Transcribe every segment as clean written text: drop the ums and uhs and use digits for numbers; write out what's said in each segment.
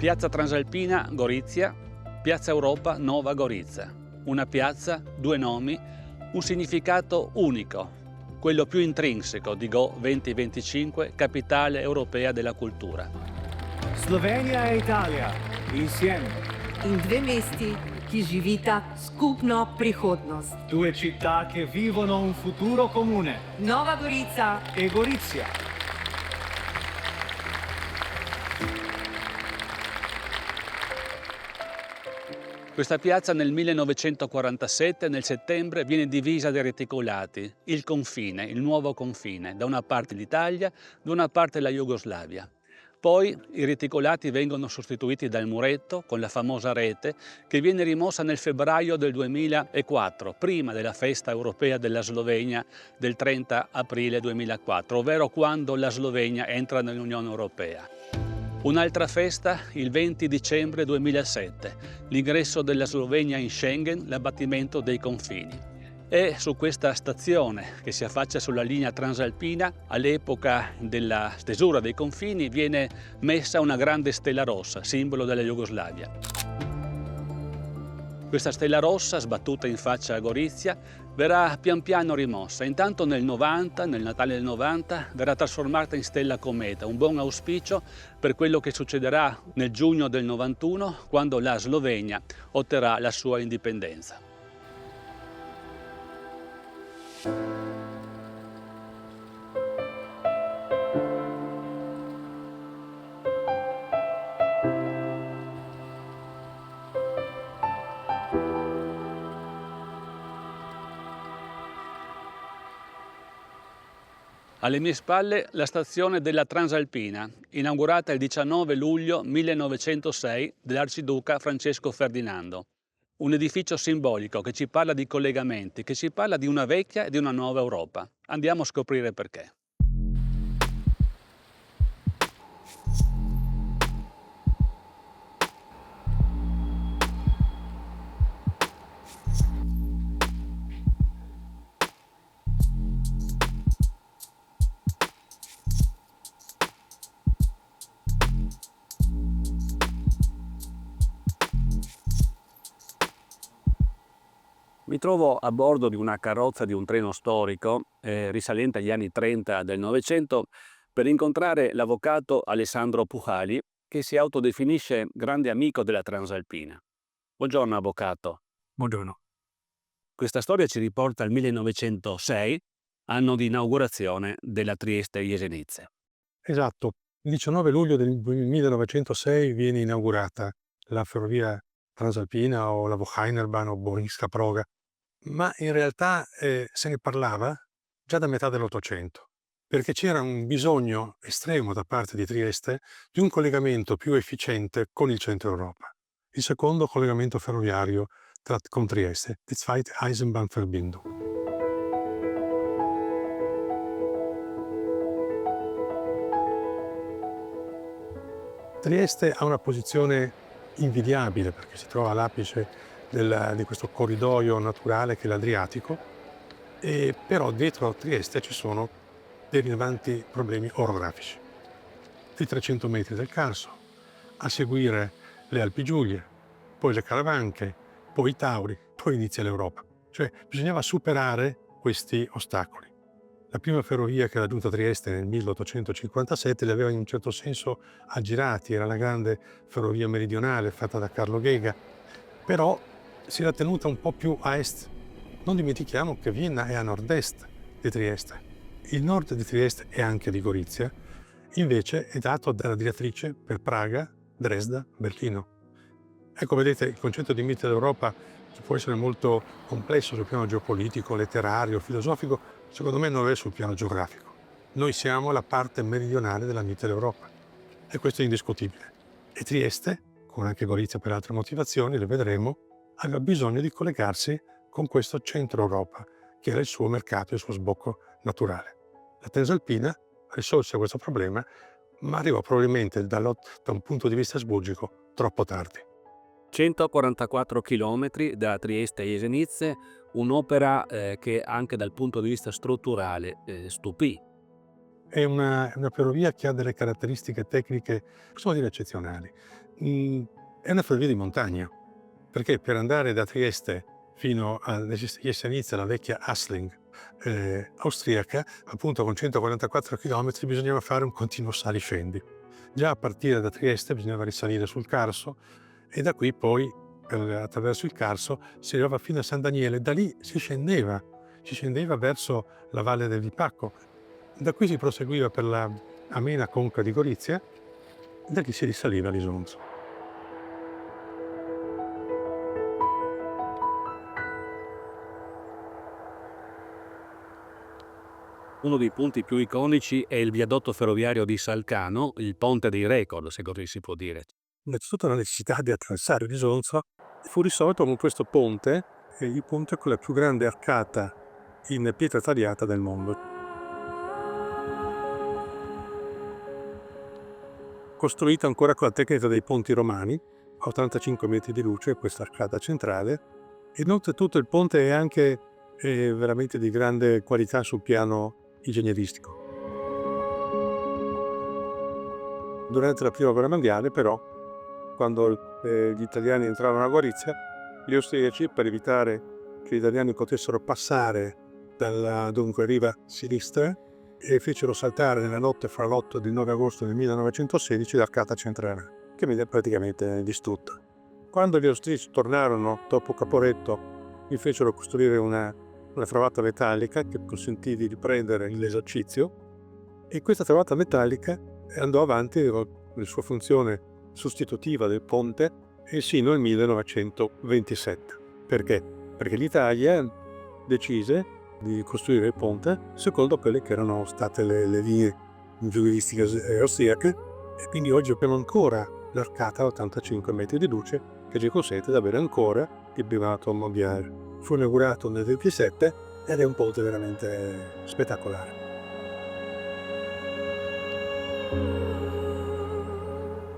Piazza Transalpina Gorizia, Piazza Europa Nova Gorizia. Una piazza, due nomi, un significato unico, quello più intrinseco di Go 2025, capitale europea della cultura. Slovenija e Italija, insieme. In dve mesti, ki živita skupno prihodnost. Due città che vivono un futuro comune. Nova Gorica E Gorizia. Questa piazza nel 1947, nel settembre, viene divisa dai reticolati, il confine, il nuovo confine, da una parte l'Italia, da una parte la Jugoslavia. Poi i reticolati vengono sostituiti dal muretto con la famosa rete che viene rimossa nel febbraio del 2004, prima della festa europea della Slovenia del 30 aprile 2004, ovvero quando la Slovenia entra nell'Unione Europea. Un'altra festa il 20 dicembre 2007, l'ingresso della Slovenia in Schengen, l'abbattimento dei confini. E su questa stazione, che si affaccia sulla linea transalpina, all'epoca della stesura dei confini viene messa una grande stella rossa, simbolo della Jugoslavia. Questa stella rossa, sbattuta in faccia a Gorizia, verrà pian piano rimossa. Intanto nel Natale del 90, verrà trasformata in stella cometa, un buon auspicio per quello che succederà nel giugno del 91, quando la Slovenia otterrà la sua indipendenza. Alle mie spalle la stazione della Transalpina, inaugurata il 19 luglio 1906 dall'Arciduca Francesco Ferdinando. Un edificio simbolico che ci parla di collegamenti, che ci parla di una vecchia e di una nuova Europa. Andiamo a scoprire perché. Mi trovo a bordo di una carrozza di un treno storico risalente agli anni 30 del Novecento per incontrare l'avvocato Alessandro Puhali, che si autodefinisce grande amico della Transalpina. Buongiorno avvocato. Buongiorno. Questa storia ci riporta al 1906, anno di inaugurazione della Trieste-Jesenice. Esatto, il 19 luglio del 1906 viene inaugurata la ferrovia transalpina o la Wojhainerbahn o Borinska Proga, ma in realtà se ne parlava già da metà dell'Ottocento, perché c'era un bisogno estremo da parte di Trieste di un collegamento più efficiente con il centro Europa. Il secondo collegamento ferroviario con Trieste, die zweite Eisenbahnverbindung. Trieste ha una posizione invidiabile perché si trova all'apice di questo corridoio naturale che è l'Adriatico, e però dietro a Trieste ci sono dei rilevanti problemi orografici. I 300 metri del Carso, a seguire le Alpi Giulie, poi le Caravaniche, poi i Tauri, poi inizia l'Europa. Cioè bisognava superare questi ostacoli. La prima ferrovia che ha raggiunto Trieste nel 1857 li aveva in un certo senso aggirati, era la grande ferrovia meridionale fatta da Carlo Ghega, però si era tenuta un po' più a est. Non dimentichiamo che Vienna è a nord-est di Trieste. Il nord di Trieste e anche di Gorizia invece è dato dalla direttrice per Praga, Dresda, Berlino. Ecco, vedete, il concetto di Mitteleuropa può essere molto complesso sul piano geopolitico, letterario, filosofico, secondo me non lo è sul piano geografico. Noi siamo la parte meridionale della Mitteleuropa e questo è indiscutibile. E Trieste, come anche Gorizia per altre motivazioni, le vedremo, aveva bisogno di collegarsi con questo centro Europa, che era il suo mercato, il suo sbocco naturale. La Transalpina risolse questo problema, ma arrivò probabilmente da un punto di vista asburgico troppo tardi. 144 km da Trieste a Jesenice, un'opera che anche dal punto di vista strutturale stupì. È una ferrovia che ha delle caratteristiche tecniche, possiamo dire, eccezionali. è una ferrovia di montagna, perché per andare da Trieste fino a Jesenice, la vecchia Assling austriaca, appunto con 144 km bisognava fare un continuo sali-scendi. Già a partire da Trieste bisognava risalire sul Carso e da qui poi attraverso il Carso si arrivava fino a San Daniele. Da lì si scendeva verso la valle del Vipacco. Da qui si proseguiva per la amena conca di Gorizia e da lì si risaliva all'Isonzo. Uno dei punti più iconici è il viadotto ferroviario di Salcano, il ponte dei record, se così si può dire. Innanzitutto la necessità di attraversare l'Isonzo fu risolta con questo ponte, e il ponte con la più grande arcata in pietra tagliata del mondo. Costruita ancora con la tecnica dei ponti romani, a 85 metri di luce, questa arcata centrale, e oltretutto il ponte è anche veramente di grande qualità sul piano ingegneristico. Durante la prima guerra mondiale, però, quando gli italiani entrarono a Gorizia, gli austriaci, per evitare che gli italiani potessero passare dalla dunque riva sinistra, e fecero saltare nella notte fra l'8 e il 9 agosto del 1916 l'arcata centrale, che venne praticamente distrutta. Quando gli austriaci tornarono dopo Caporetto, gli fecero costruire una travata metallica che consentì di riprendere l'esercizio, e questa travata metallica andò avanti con la sua funzione sostitutiva del ponte e sino al 1927. Perché? Perché l'Italia decise di costruire il ponte secondo quelle che erano state le linee ingegneristiche austriache, e quindi oggi abbiamo ancora l'arcata a 85 metri di luce che ci consente di avere ancora il primato mondiale. Fu inaugurato nel 27 ed è un ponte veramente spettacolare.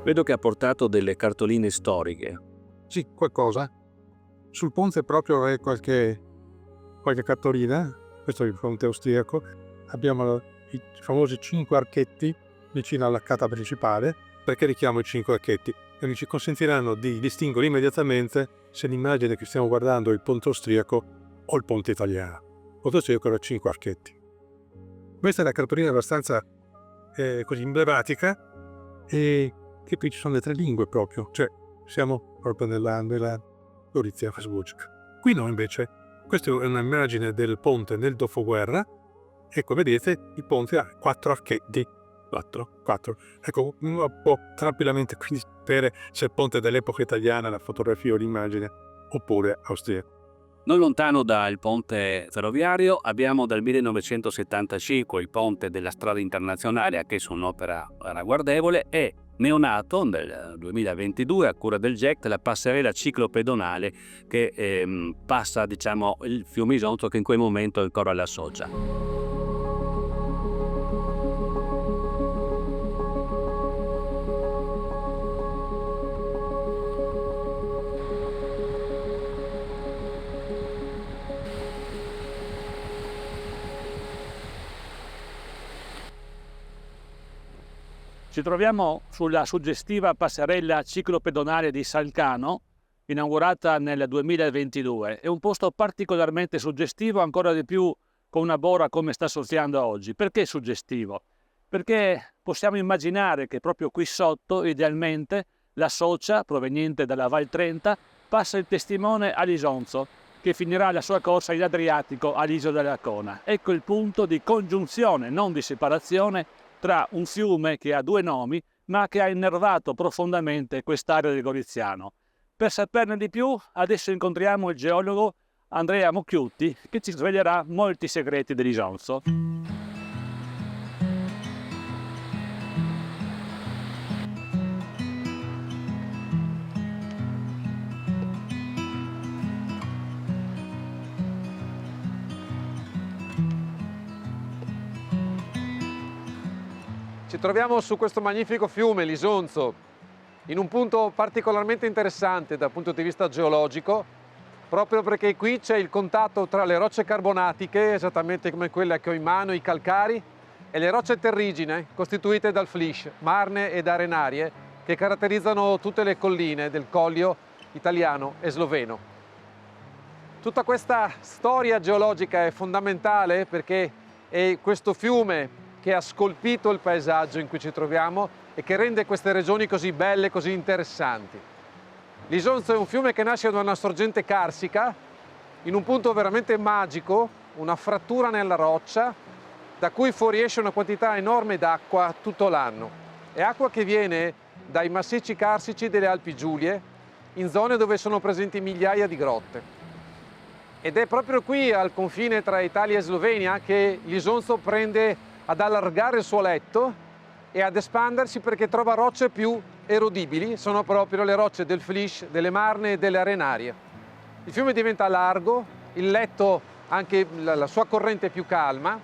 Vedo che ha portato delle cartoline storiche. Sì, qualcosa. Sul ponte proprio è qualche cartolina. Questo è il ponte austriaco. Abbiamo i famosi 5 archetti vicino all'arcata principale. Perché richiamo i 5 archetti? Perché ci consentiranno di distinguere immediatamente se l'immagine che stiamo guardando è il ponte austriaco o il ponte italiano. Il ponte austriaco ha 5 archetti. Questa è una cartolina abbastanza così emblematica, e che qui ci sono le 3 lingue proprio, cioè siamo proprio nella Gorizia Fasbucca. Qui no, invece, questa è un'immagine del ponte nel dopoguerra, e come vedete il ponte ha 4 archetti. 4. Ecco, uno può tranquillamente quindi sapere se il ponte dell'epoca italiana, la fotografia o l'immagine, oppure austriaco. Non lontano dal ponte ferroviario abbiamo dal 1975 il ponte della strada internazionale, anch'esso un'opera ragguardevole, e neonato nel 2022 a cura del GECT la passerella ciclopedonale che passa il fiume Isonzo, che in quel momento è ancora alla Sogia. Ci troviamo sulla suggestiva passerella ciclopedonale di Salcano, inaugurata nel 2022. È un posto particolarmente suggestivo, ancora di più con una bora come sta soffiando oggi. Perché suggestivo? Perché possiamo immaginare che proprio qui sotto, idealmente, la Socia, proveniente dalla Val Trenta, passa il testimone all'Isonzo, che finirà la sua corsa in Adriatico all'isola dell'Arcona. Ecco il punto di congiunzione, non di separazione, tra un fiume che ha 2 nomi, ma che ha innervato profondamente quest'area del Goriziano. Per saperne di più, adesso incontriamo il geologo Andrea Mocchiutti, che ci svelerà molti segreti dell'Isonzo. Ci troviamo su questo magnifico fiume, l'Isonzo, in un punto particolarmente interessante dal punto di vista geologico, proprio perché qui c'è il contatto tra le rocce carbonatiche, esattamente come quelle che ho in mano, i calcari, e le rocce terrigine, costituite dal flysch, marne ed arenarie, che caratterizzano tutte le colline del Collio italiano e sloveno. Tutta questa storia geologica è fondamentale perché è questo fiume che ha scolpito il paesaggio in cui ci troviamo e che rende queste regioni così belle, così interessanti. L'Isonzo è un fiume che nasce da una sorgente carsica in un punto veramente magico, una frattura nella roccia da cui fuoriesce una quantità enorme d'acqua tutto l'anno. È acqua che viene dai massicci carsici delle Alpi Giulie, in zone dove sono presenti migliaia di grotte. Ed è proprio qui, al confine tra Italia e Slovenia, che l'Isonzo prende ad allargare il suo letto e ad espandersi perché trova rocce più erodibili, sono proprio le rocce del Flis, delle Marne e delle Arenarie. Il fiume diventa largo, il letto anche la sua corrente è più calma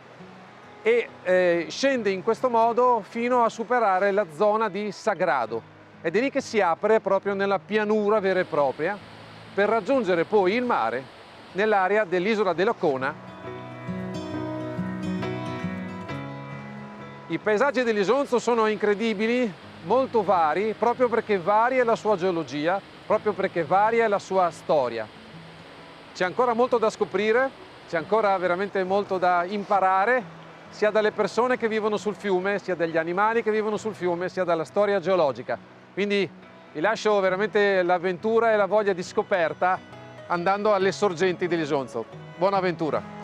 e scende in questo modo fino a superare la zona di Sagrado ed è lì che si apre proprio nella pianura vera e propria per raggiungere poi il mare nell'area dell'isola della Cona. I paesaggi dell'Isonzo sono incredibili, molto vari, proprio perché varia la sua geologia, proprio perché varia la sua storia. C'è ancora molto da scoprire, c'è ancora veramente molto da imparare, sia dalle persone che vivono sul fiume, sia dagli animali che vivono sul fiume, sia dalla storia geologica. Quindi vi lascio veramente l'avventura e la voglia di scoperta andando alle sorgenti dell'Isonzo. Buona avventura!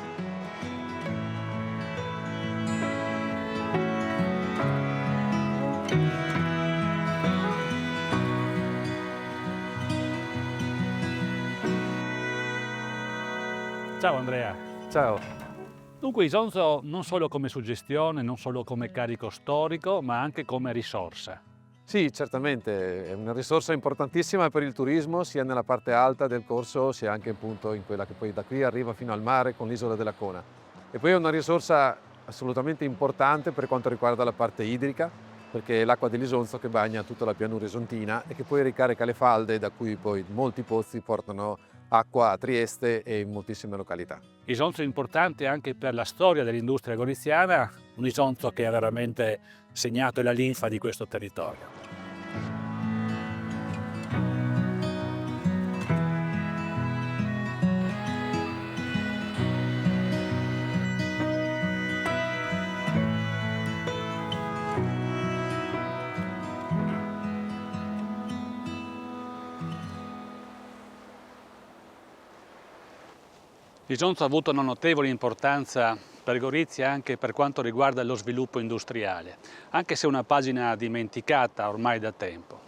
Ciao Andrea. Ciao! Dunque Isonzo non solo come suggestione, non solo come carico storico, ma anche come risorsa. Sì, certamente, è una risorsa importantissima per il turismo, sia nella parte alta del corso, sia anche appunto in quella che poi da qui arriva fino al mare con l'isola della Cona. E poi è una risorsa assolutamente importante per quanto riguarda la parte idrica, perché è l'acqua dell'Isonzo che bagna tutta la pianura isontina e che poi ricarica le falde, da cui poi molti pozzi portano acqua a Trieste e in moltissime località. Isonzo è importante anche per la storia dell'industria goriziana, un Isonzo che ha veramente segnato la linfa di questo territorio. L'Isonzo ha avuto una notevole importanza per Gorizia anche per quanto riguarda lo sviluppo industriale, anche se è una pagina dimenticata ormai da tempo.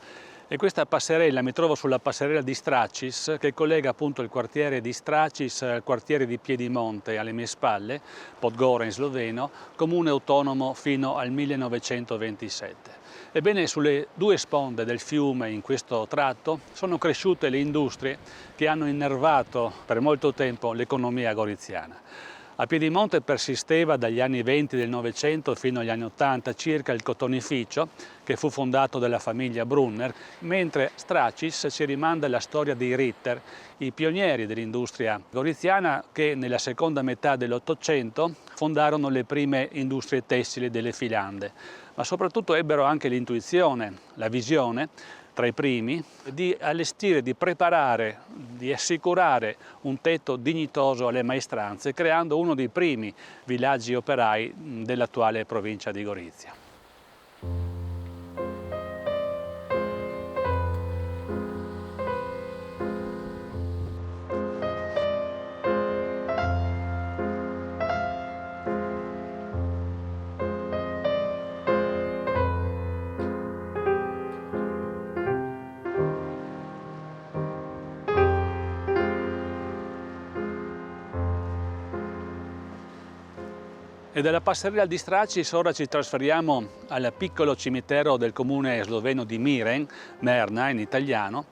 E questa passerella, mi trovo sulla passerella di Stracis, che collega appunto il quartiere di Stracis al quartiere di Piedimonte alle mie spalle, Podgora in sloveno, comune autonomo fino al 1927. Ebbene, sulle due sponde del fiume in questo tratto sono cresciute le industrie che hanno innervato per molto tempo l'economia goriziana. A Piedimonte persisteva dagli anni 20 del Novecento fino agli anni 80 circa il cotonificio, che fu fondato dalla famiglia Brunner, mentre a Stracis si rimanda alla storia dei Ritter, i pionieri dell'industria goriziana che nella seconda metà dell'Ottocento fondarono le prime industrie tessili delle Filande, ma soprattutto ebbero anche l'intuizione, la visione, tra i primi, di allestire, di preparare, di assicurare un tetto dignitoso alle maestranze, creando uno dei primi villaggi operai dell'attuale provincia di Gorizia. E dalla passerella di Stracis ora ci trasferiamo al piccolo cimitero del comune sloveno di Miren, Merna in italiano,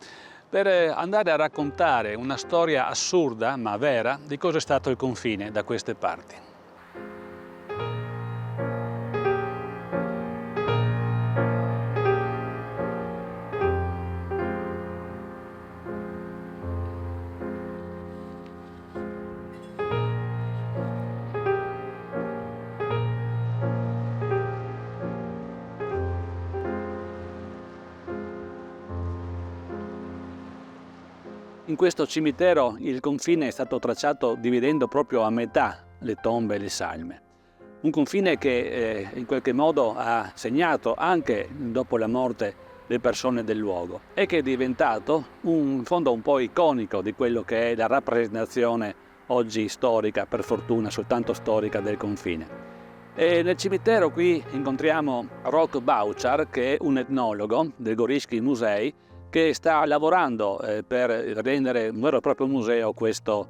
per andare a raccontare una storia assurda ma vera di cosa è stato il confine da queste parti. In questo cimitero il confine è stato tracciato dividendo proprio a metà le tombe e le salme. Un confine che in qualche modo ha segnato anche dopo la morte le persone del luogo e che è diventato in fondo un po' iconico di quello che è la rappresentazione oggi storica, per fortuna soltanto storica, del confine. E nel cimitero qui incontriamo Rok Bauchar, che è un etnologo del Gorychkij Muzej, che sta lavorando per rendere un vero e proprio museo questo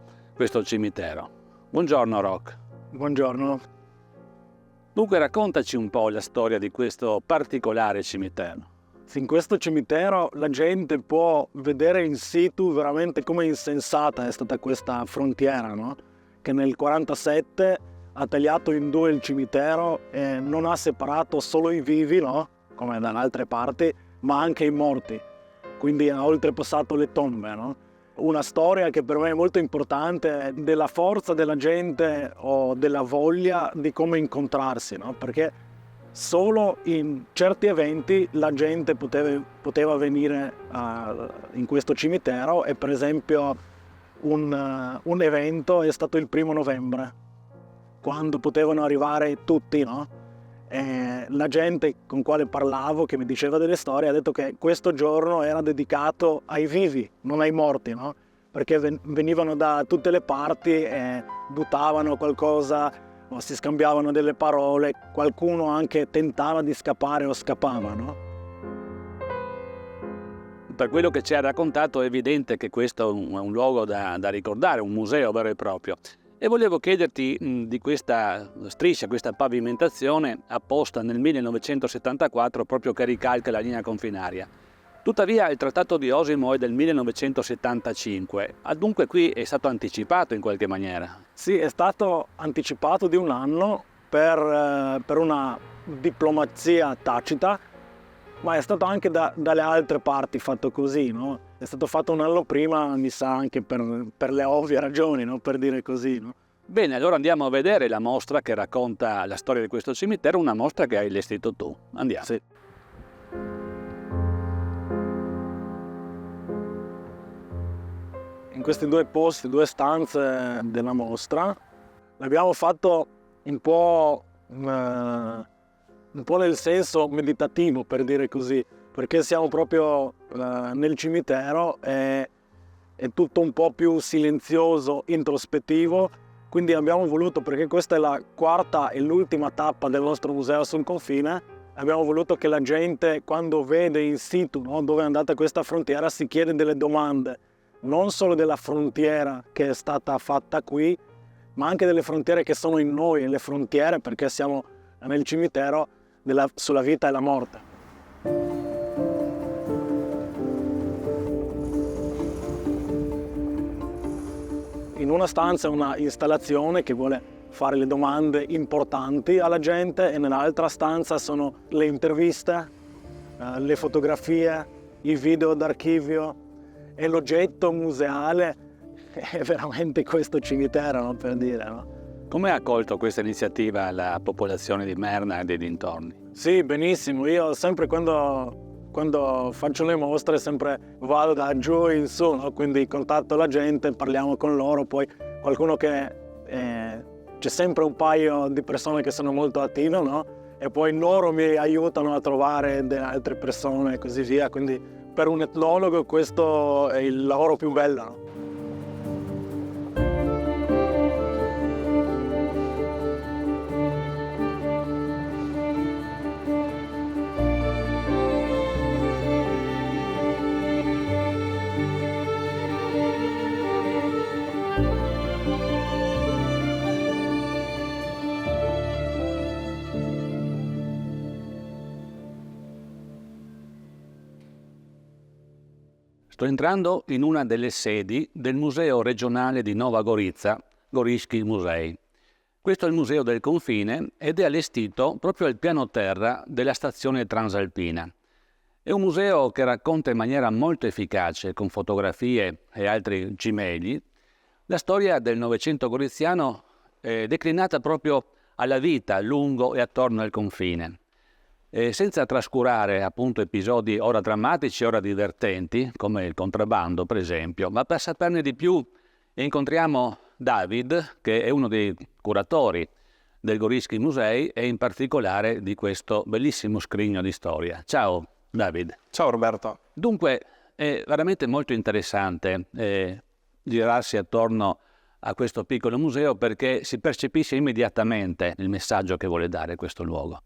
cimitero. Buongiorno Rok. Buongiorno. Dunque raccontaci un po' la storia di questo particolare cimitero. In questo cimitero la gente può vedere in situ veramente come insensata è stata questa frontiera, no? Che nel 1947 ha tagliato in due il cimitero e non ha separato solo i vivi, no? Come da altre parti, ma anche i morti. Quindi ha oltrepassato le tombe, no? Una storia che per me è molto importante della forza della gente o della voglia di come incontrarsi, no? Perché solo in certi eventi la gente poteva venire in questo cimitero e per esempio un evento è stato il 1° novembre, quando potevano arrivare tutti, no? E la gente con quale parlavo, che mi diceva delle storie, ha detto che questo giorno era dedicato ai vivi, non ai morti, no? Perché venivano da tutte le parti e buttavano qualcosa o si scambiavano delle parole, qualcuno anche tentava di scappare o scappava, no? Per quello che ci ha raccontato è evidente che questo è un luogo da ricordare, un museo vero e proprio. E volevo chiederti di questa striscia, questa pavimentazione apposta nel 1974 proprio che ricalca la linea confinaria. Tuttavia il Trattato di Osimo è del 1975, dunque qui è stato anticipato in qualche maniera. Sì, è stato anticipato di un anno per una diplomazia tacita, ma è stato anche dalle altre parti fatto così, no? È stato fatto un anno prima, mi sa anche per le ovvie ragioni, no? Per dire così, no? Bene, allora andiamo a vedere la mostra che racconta la storia di questo cimitero, una mostra che hai allestito tu. Andiamo. Sì. In questi due posti, due stanze della mostra, l'abbiamo fatto un po' nel senso meditativo, per dire così, perché siamo proprio nel cimitero e è tutto un po' più silenzioso, introspettivo, quindi abbiamo voluto, perché questa è la quarta e l'ultima tappa del nostro museo sul confine, abbiamo voluto che la gente, quando vede in situ, no, dove è andata questa frontiera, si chiede delle domande, non solo della frontiera che è stata fatta qui, ma anche delle frontiere che sono in noi, le frontiere perché siamo nel cimitero sulla vita e la morte. In una stanza è una installazione che vuole fare le domande importanti alla gente e nell'altra stanza sono le interviste, le fotografie, i video d'archivio e l'oggetto museale è veramente questo cimitero, no? Per dire, no? Come ha accolto questa iniziativa la popolazione di Merna e dei dintorni? Sì, benissimo. Io sempre quando faccio le mostre sempre vado da giù in su, no? Quindi contatto la gente, parliamo con loro, poi qualcuno che c'è sempre un paio di persone che sono molto attive, no? E poi loro mi aiutano a trovare delle altre persone e così via, quindi per un etnologo questo è il lavoro più bello, no? Sto entrando in una delle sedi del Museo regionale di Nova Gorica, Gorychkij Muzej. Questo è il museo del confine ed è allestito proprio al piano terra della stazione transalpina. È un museo che racconta in maniera molto efficace, con fotografie e altri cimeli, la storia del Novecento goriziano declinata proprio alla vita lungo e attorno al confine. senza trascurare appunto episodi ora drammatici, ora divertenti, come il contrabbando per esempio, ma per saperne di più incontriamo David, che è uno dei curatori del Gorisky Musei e in particolare di questo bellissimo scrigno di storia. Ciao David. Ciao Roberto. Dunque è veramente molto interessante girarsi attorno a questo piccolo museo perché si percepisce immediatamente il messaggio che vuole dare questo luogo.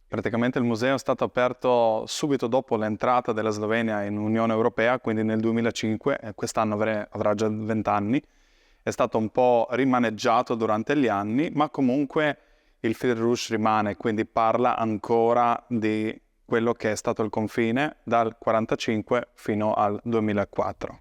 Praticamente il museo è stato aperto subito dopo l'entrata della Slovenia in Unione Europea, quindi nel 2005, e quest'anno avrà già 20 anni. È stato un po' rimaneggiato durante gli anni, ma comunque il fil rouge rimane, quindi parla ancora di quello che è stato il confine dal 1945 fino al 2004.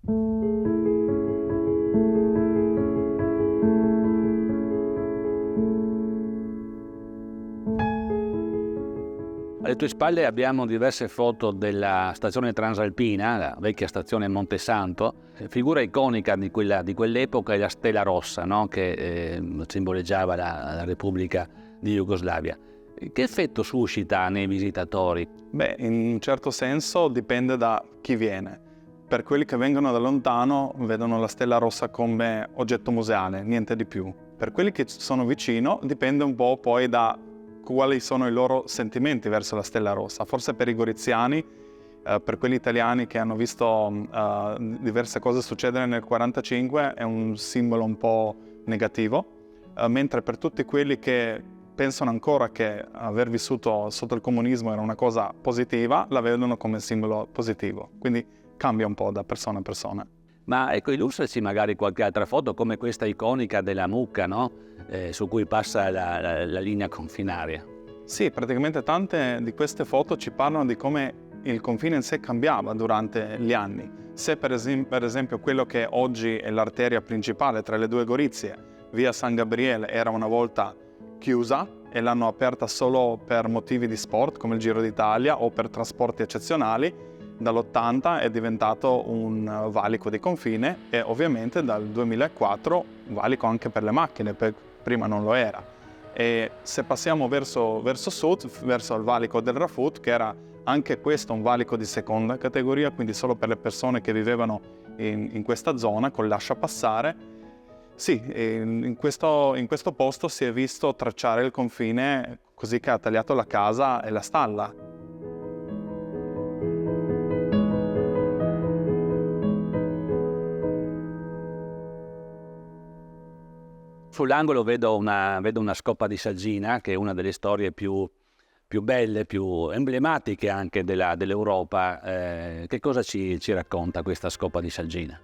Alle tue spalle abbiamo diverse foto della stazione Transalpina, la vecchia stazione Montesanto. Figura iconica di quell'epoca è la stella rossa, no? Che simboleggiava la Repubblica di Jugoslavia. Che effetto suscita nei visitatori? Beh, in un certo senso dipende da chi viene. Per quelli che vengono da lontano vedono la stella rossa come oggetto museale, niente di più. Per quelli che sono vicino dipende un po' poi da quali sono i loro sentimenti verso la stella rossa. Forse per i goriziani, per quelli italiani che hanno visto diverse cose succedere nel 1945 è un simbolo un po' negativo, mentre per tutti quelli che pensano ancora che aver vissuto sotto il comunismo era una cosa positiva, la vedono come simbolo positivo. Quindi cambia un po' da persona a persona. Ma ecco, illustraci magari qualche altra foto come questa iconica della mucca, no? Su cui passa la linea confinaria. Sì, praticamente tante di queste foto ci parlano di come il confine in sé cambiava durante gli anni. Se per esempio quello che oggi è l'arteria principale tra le due Gorizie, via San Gabriele, era una volta chiusa e l'hanno aperta solo per motivi di sport come il Giro d'Italia o per trasporti eccezionali, dall'80 è diventato un valico di confine e ovviamente dal 2004 valico anche per le macchine, prima non lo era. E se passiamo verso sud, verso il valico del Rafut, che era anche questo un valico di seconda categoria, quindi solo per le persone che vivevano in questa zona col lasciapassare, sì, in questo posto si è visto tracciare il confine così che ha tagliato la casa e la stalla. Sull'angolo vedo una scoppa di Saggina, che è una delle storie più belle, più emblematiche anche dell'Europa. Che cosa ci racconta questa scoppa di Saggina?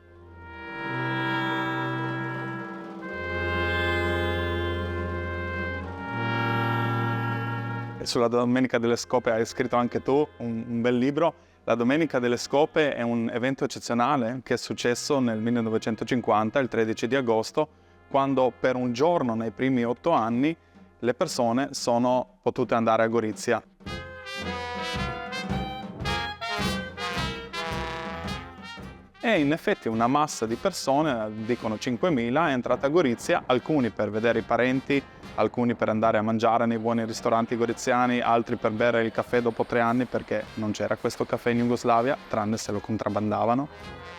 Sulla Domenica delle Scope hai scritto anche tu un bel libro. La Domenica delle Scope è un evento eccezionale che è successo nel 1950, il 13 di agosto, quando per un giorno nei primi 8 anni le persone sono potute andare a Gorizia. E in effetti una massa di persone, dicono 5.000, è entrata a Gorizia, alcuni per vedere i parenti, alcuni per andare a mangiare nei buoni ristoranti goriziani, altri per bere il caffè dopo 3 anni perché non c'era questo caffè in Jugoslavia, tranne se lo contrabbandavano.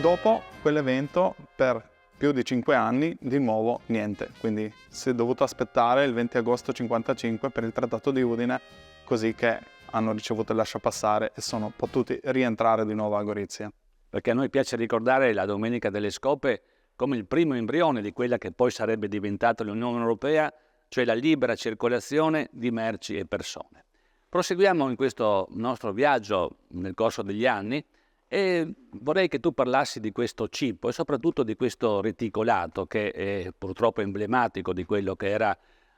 Dopo quell'evento, per più di 5 anni, di nuovo niente. Quindi si è dovuto aspettare il 20 agosto 1955 per il Trattato di Udine, così che hanno ricevuto il lasciapassare e sono potuti rientrare di nuovo a Gorizia. Perché a noi piace ricordare la Domenica delle Scope come il primo embrione di quella che poi sarebbe diventata l'Unione Europea, cioè la libera circolazione di merci e persone. Proseguiamo in questo nostro viaggio nel corso degli anni e vorrei che tu parlassi di questo cippo e soprattutto di questo reticolato che è purtroppo emblematico di quello che era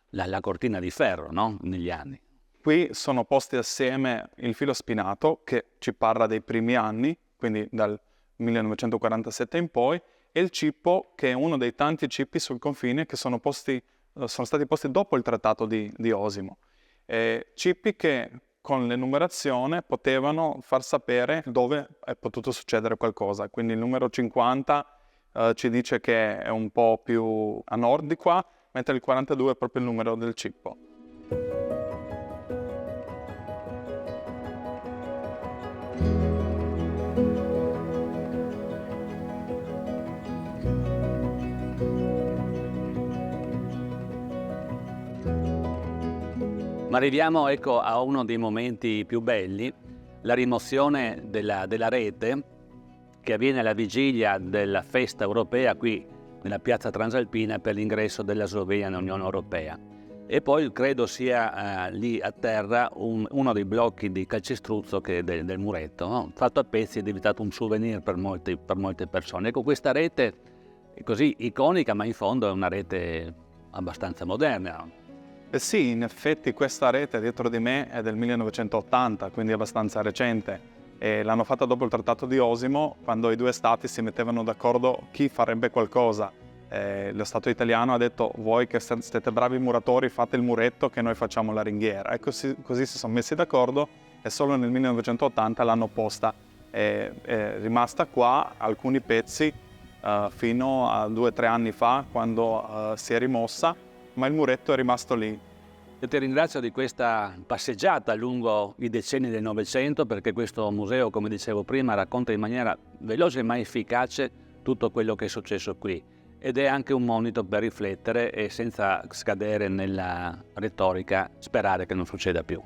la cortina di ferro, no? Negli anni. Qui sono posti assieme il filo spinato che ci parla dei primi anni, quindi dal 1947 in poi, e il cippo che è uno dei tanti cippi sul confine che sono posti sono stati posti dopo il trattato di Osimo. Cippi che con l'enumerazione potevano far sapere dove è potuto succedere qualcosa. Quindi il numero 50 ci dice che è un po' più a nord di qua, mentre il 42 è proprio il numero del cippo. Ma arriviamo, ecco, a uno dei momenti più belli, la rimozione della rete che avviene alla vigilia della festa europea qui nella piazza Transalpina per l'ingresso della Slovenia nell'Unione Europea. E poi credo sia lì a terra uno dei blocchi di calcestruzzo del muretto, no? Fatto a pezzi, è diventato un souvenir per molte persone. Ecco, questa rete è così iconica, ma in fondo è una rete abbastanza moderna. Sì, in effetti questa rete dietro di me è del 1980, quindi abbastanza recente. E l'hanno fatta dopo il trattato di Osimo, quando i due stati si mettevano d'accordo chi farebbe qualcosa. Lo Stato italiano ha detto: voi che siete bravi muratori fate il muretto, che noi facciamo la ringhiera. E così si sono messi d'accordo e solo nel 1980 l'hanno posta. È rimasta qua alcuni pezzi fino a 2 o 3 anni fa, quando si è rimossa, ma il muretto è rimasto lì. Io ti ringrazio di questa passeggiata lungo i decenni del Novecento, perché questo museo, come dicevo prima, racconta in maniera veloce ma efficace tutto quello che è successo qui, ed è anche un monito per riflettere e, senza scadere nella retorica, sperare che non succeda più.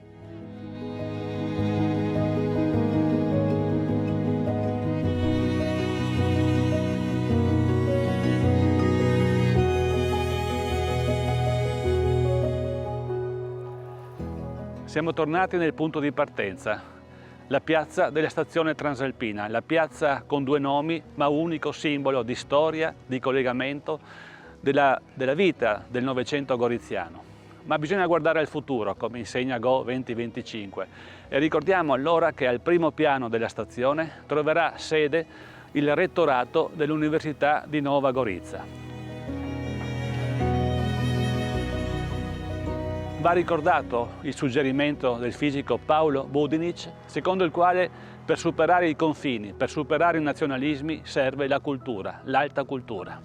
Siamo tornati nel punto di partenza, la piazza della stazione Transalpina, la piazza con 2 nomi, ma unico simbolo di storia, di collegamento della vita del Novecento goriziano. Ma bisogna guardare al futuro, come insegna Go 2025, e ricordiamo allora che al primo piano della stazione troverà sede il rettorato dell'Università di Nova Gorica. Va ricordato il suggerimento del fisico Paolo Budinic, secondo il quale per superare i confini, per superare i nazionalismi, serve la cultura, l'alta cultura.